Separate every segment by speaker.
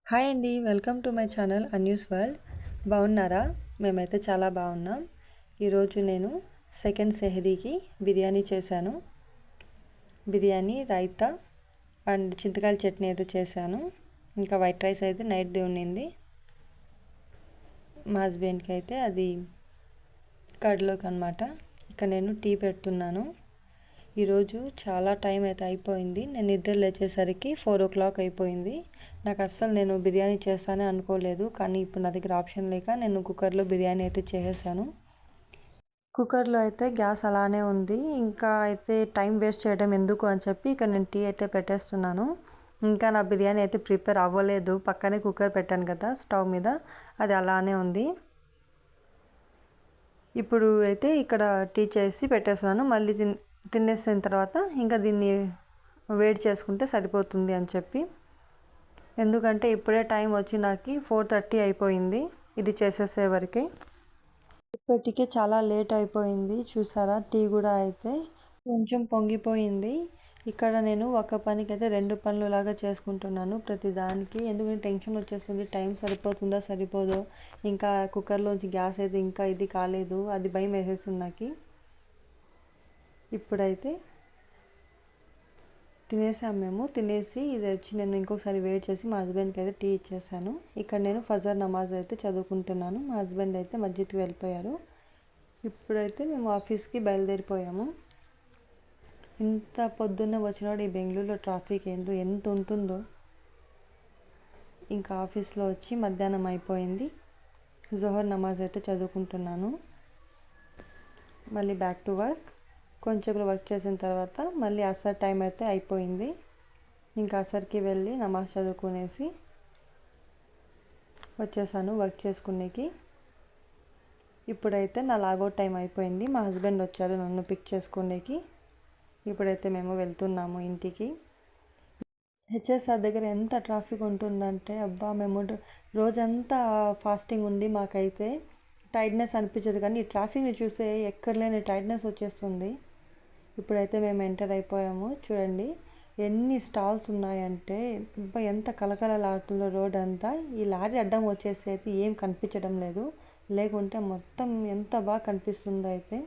Speaker 1: Hi అండి, welcome to my channel అన్యూస్ world. బాగున్నారా? మేమైతే చాలా బాగున్నాం. ఈరోజు నేను సెకండ్ సెహరీకి బిర్యానీ చేశాను. బిర్యానీ, రైతా అండ్ చింతకాయల చట్నీ అయితే చేశాను. ఇంకా వైట్ రైస్ అయితే నైట్ది ఉండింది. మా హస్బెండ్కి అయితే అది కర్డ్లోకి అనమాట. ఇక్కడ నేను టీ పెడుతున్నాను. ఈరోజు చాలా టైం అయితే అయిపోయింది. నేను నిద్ర లేచేసరికి 4 o'clock అయిపోయింది. నాకు అస్సలు నేను బిర్యానీ చేస్తానే అనుకోలేదు, కానీ ఇప్పుడు నా దగ్గర ఆప్షన్ లేక నేను కుక్కర్లో బిర్యానీ అయితే చేసేసాను. కుక్కర్లో అయితే గ్యాస్ అలానే ఉంది. ఇంకా అయితే టైం వేస్ట్ చేయడం ఎందుకు అని చెప్పి ఇక్కడ నేను టీ అయితే పెట్టేస్తున్నాను. ఇంకా నా బిర్యానీ అయితే ప్రిపేర్ అవ్వలేదు. పక్కనే కుక్కర్ పెట్టాను కదా స్టవ్ మీద, అది అలానే ఉంది. ఇప్పుడు అయితే ఇక్కడ టీ చేసి పెట్టేస్తున్నాను. మళ్ళీ తినేసిన తర్వాత ఇంకా దీన్ని వేడి చేసుకుంటే సరిపోతుంది అని చెప్పి, ఎందుకంటే ఇప్పుడే టైం వచ్చి నాకు 4:30 అయిపోయింది ఇది చేసేసే వరకు. ఇప్పటికే చాలా లేట్ అయిపోయింది. చూసారా, టీ కూడా అయితే కొంచెం పొంగిపోయింది. ఇక్కడ నేను ఒక పనికి అయితే 2 పనులు లాగా చేసుకుంటున్నాను ప్రతిదానికి. ఎందుకంటే టెన్షన్ వచ్చేస్తుంది, టైం సరిపోతుందో సరిపోదో, ఇంకా కుక్కర్లోంచి గ్యాస్ అయితే ఇంకా ఇది కాలేదు, అది భయం వేసేసింది నాకు. ఇప్పుడైతే తినేసాము. మేము తినేసి ఇది వచ్చి నేను ఇంకొకసారి వెయిట్ చేసి మా హస్బెండ్కి అయితే టీ ఇచ్చేసాను. ఇక్కడ నేను ఫజర్ నమాజ్ అయితే చదువుకుంటున్నాను. మా హస్బెండ్ అయితే మస్జిద్కి వెళ్ళిపోయారు. ఇప్పుడైతే మేము ఆఫీస్కి బయలుదేరిపోయాము. ఇంత పొద్దున్నే వచ్చినాడు. ఈ బెంగళూరులో ట్రాఫిక్ ఏంటో ఎంత ఉంటుందో. ఇంకా ఆఫీస్లో వచ్చి మధ్యాహ్నం అయిపోయింది. జోహర్ నమాజ్ అయితే చదువుకుంటున్నాను. మళ్ళీ బ్యాక్ టు వర్క్. కొంచెం వర్క్ చేసిన తర్వాత మళ్ళీ అసర్ టైం అయితే అయిపోయింది. ఇంకా అసర్కి వెళ్ళి నమాజ్ చదువుకునేసి వచ్చేసాను వర్క్ చేసుకునేకి. ఇప్పుడైతే నా లాగౌట్ టైం అయిపోయింది. మా హస్బెండ్ వచ్చారు నన్ను పిక్ చేసుకునేకి. ఇప్పుడైతే మేము వెళ్తున్నాము ఇంటికి. హెచ్ఎస్ఆర్ దగ్గర ఎంత ట్రాఫిక్ ఉంటుందంటే అబ్బా, మేము రోజంతా ఫాస్టింగ్ ఉండి మాకైతే టైర్డ్నెస్ అనిపించదు, కానీ ఈ ట్రాఫిక్ని చూస్తే ఎక్కడ లేని టైర్డ్నెస్ వచ్చేస్తుంది. ఇప్పుడైతే మేము ఎంటర్ అయిపోయాము. చూడండి ఎన్ని స్టాల్స్ ఉన్నాయంటే ఎంత కలకలలాడుతుందో రోడ్ అంతా. ఈ లారీ అడ్డం వచ్చేసి అయితే ఏం కనిపించడం లేదు, లేకుంటే మొత్తం ఎంత బాగా కనిపిస్తుందో. అయితే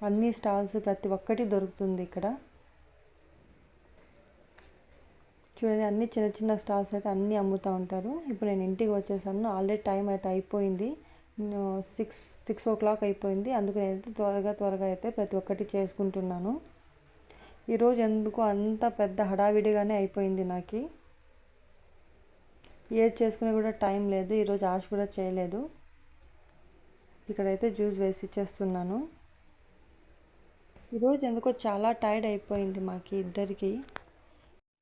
Speaker 1: అన్ని స్టాల్స్ ప్రతి ఒక్కటి దొరుకుతుంది ఇక్కడ. చూడండి, అన్ని చిన్న చిన్న స్టాల్స్ అయితే అన్నీ అమ్ముతూ ఉంటారు. ఇప్పుడు నేను ఇంటికి వచ్చేసాను. ఆల్రెడీ టైం అయితే అయిపోయింది. 6 o'clock అయిపోయింది. అందుకు నేనైతే త్వరగా అయితే ప్రతి ఒక్కటి చేసుకుంటున్నాను. ఈరోజు ఎందుకు అంత పెద్ద హడావిడిగానే అయిపోయింది నాకు. ఏది చేసుకునే కూడా టైం లేదు. ఈరోజు ఆశ కూడా చేయలేదు. ఇక్కడైతే జ్యూస్ వేసి ఇచ్చేస్తున్నాను. ఈరోజు ఎందుకో చాలా టైర్డ్ అయిపోయింది మాకు ఇద్దరికి.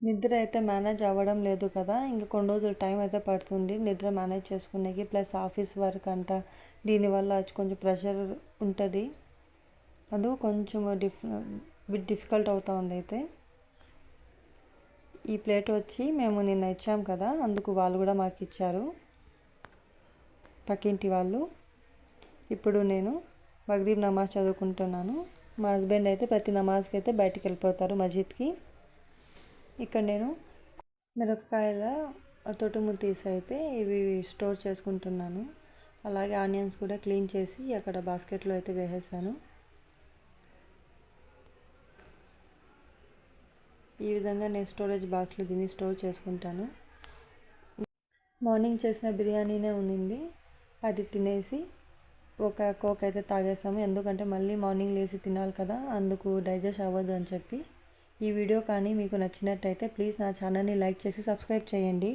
Speaker 1: నిద్ర అయితే మేనేజ్ అవ్వడం లేదు కదా. ఇంకా కొన్ని రోజులు టైం అయితే పడుతుంది నిద్ర మేనేజ్ చేసుకునేకి. ప్లస్ ఆఫీస్ వర్క్ అంట, దీనివల్ల కొంచెం ప్రెషర్ ఉంటుంది. అందుకు కొంచెం డిఫికల్ట్ అవుతా ఉంది. అయితే ఈ ప్లేట్ వచ్చి మేము నిన్న ఇచ్చాం కదా, అందుకు వాళ్ళు కూడా మాకు ఇచ్చారు, పక్కింటి వాళ్ళు. ఇప్పుడు నేను మగ్రిబ్ నమాజ్ చదువుకుంటున్నాను. మా హస్బెండ్ అయితే ప్రతి నమాజ్కి అయితే బయటికి వెళ్ళిపోతారు మస్జిద్కి. ఇక్కడ నేను మిరపకాయల తొట్టుము తీసి అయితే ఇవి స్టోర్ చేసుకుంటున్నాను. అలాగే ఆనియన్స్ కూడా క్లీన్ చేసి అక్కడ బాస్కెట్లో అయితే వేసేసాను. ఈ విధంగా నేను స్టోరేజ్ బాక్స్లో దీన్ని స్టోర్ చేసుకుంటాను. మార్నింగ్ చేసిన బిర్యానీనే ఉన్నింది, అది తినేసి ఒక కోక్ అయితే తాగేసాము. ఎందుకంటే మళ్ళీ మార్నింగ్ లేచి తినాలి కదా, అందుకు డైజెస్ట్ అవ్వదు అని చెప్పి. ఈ వీడియో కానీ మీకు నచ్చినట్టయితే ప్లీజ్ నా ఛానల్ని లైక్ చేసి సబ్స్క్రైబ్ చేయండి.